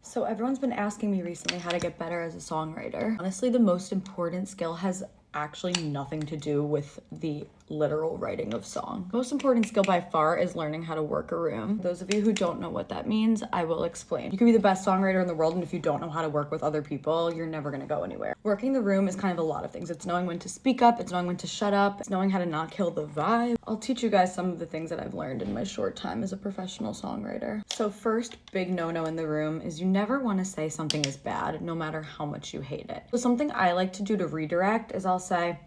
So everyone's been asking me recently how to get better as a songwriter. Honestly, the most important skill has actually nothing to do with the literal writing of song. Most important skill by far is learning how to work a room. Those of you who don't know what that means, I will explain. You can be the best songwriter in the world, and if you don't know how to work with other people, you're never gonna go anywhere. Working the room is kind of a lot of things. It's knowing when to speak up, it's knowing when to shut up, it's knowing how to not kill the vibe. I'll teach you guys some of the things that I've learned in my short time as a professional songwriter. So first big no-no in the room is you never wanna say something is bad, no matter how much you hate it. So something I like to do to redirect is I'll say,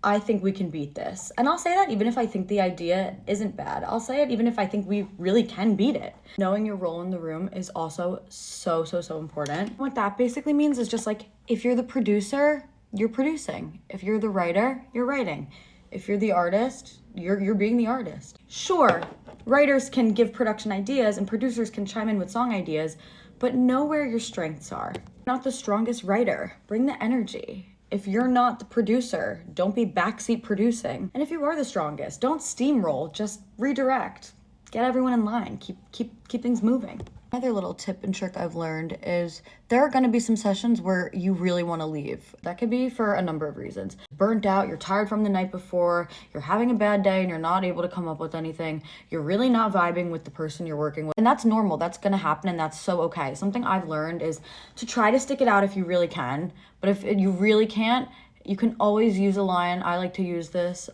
I think we can beat this. And I'll say that even if I think the idea isn't bad. I'll say it even if I think we really can beat it. Knowing your role in the room is also so important. What that basically means is just like, if you're the producer, you're producing. If you're the writer, you're writing. If you're the artist, you're being the artist. Sure, writers can give production ideas and producers can chime in with song ideas, but know where your strengths are. You're not the strongest writer, bring the energy. If you're not the producer, don't be backseat producing. And if you are the strongest, don't steamroll, just redirect. Get everyone in line, keep things moving. Another little tip and trick I've learned is there are gonna be some sessions where you really wanna leave. That could be for a number of reasons. Burnt out, you're tired from the night before, you're having a bad day and you're not able to come up with anything, you're really not vibing with the person you're working with. And that's normal, that's gonna happen and that's so okay. Something I've learned is to try to stick it out if you really can, but if you really can't, you can always use a line. I like to use this.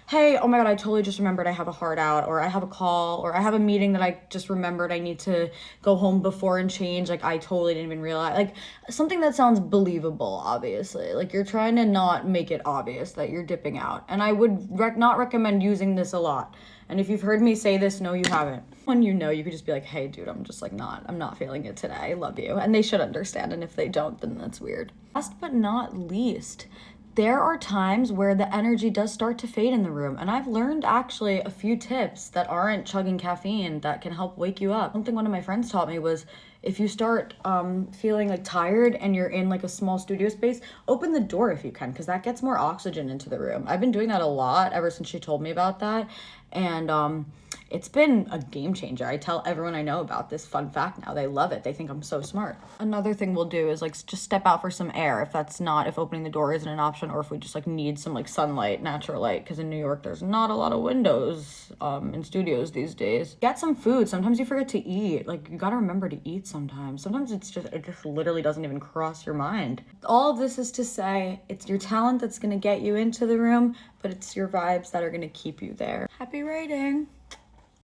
Hey, oh my God, I totally just remembered I have a heart out, or I have a call, or I have a meeting that I just remembered I need to go home before and change. Like, I totally didn't even realize. Like, something that sounds believable, obviously. Like, you're trying to not make it obvious that you're dipping out. And I would not recommend using this a lot. And if you've heard me say this, no, you haven't. When you know, you could just be like, hey, dude, I'm just like I'm not feeling it today. I love you. And they should understand. And if they don't, then that's weird. Last but not least, there are times where the energy does start to fade in the room. And I've learned actually a few tips that aren't chugging caffeine that can help wake you up. Something one of my friends taught me was, if you start feeling like tired and you're in like a small studio space, open the door if you can, because that gets more oxygen into the room. I've been doing that a lot ever since she told me about that. And it's been a game changer. I tell everyone I know about this fun fact now. They love it. They think I'm so smart. Another thing we'll do is like just step out for some air if opening the door isn't an option, or if we just like need some like sunlight, natural light, because in New York there's not a lot of windows in studios these days. Get some food. Sometimes you forget to eat. Like, you gotta remember to eat sometimes. Sometimes it just literally doesn't even cross your mind. All of this is to say, it's your talent that's gonna get you into the room, but it's your vibes that are gonna keep you there. Happy writing.